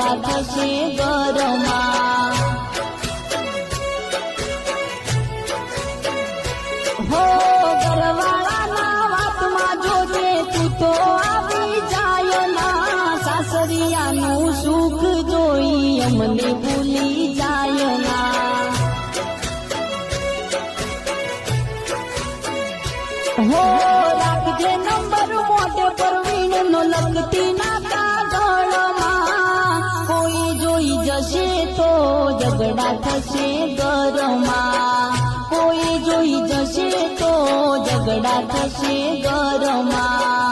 ઝઘડા થશે ઘરમાં હો ઘરવાળાના વાતમાં જોજે તું તો આવી જાય ના સાસરિયાનું સુખ જોઈ અમને ભૂલી જાય ના હો રાખજે નંબર મોટે પર વીણનો લગતી ના કાગળમાં કોઈ જોઈ જશે તો ઝઘડા થશે ઘરમાં કોઈ જોઈ જશે તો ઝઘડા થશે ઘરમાં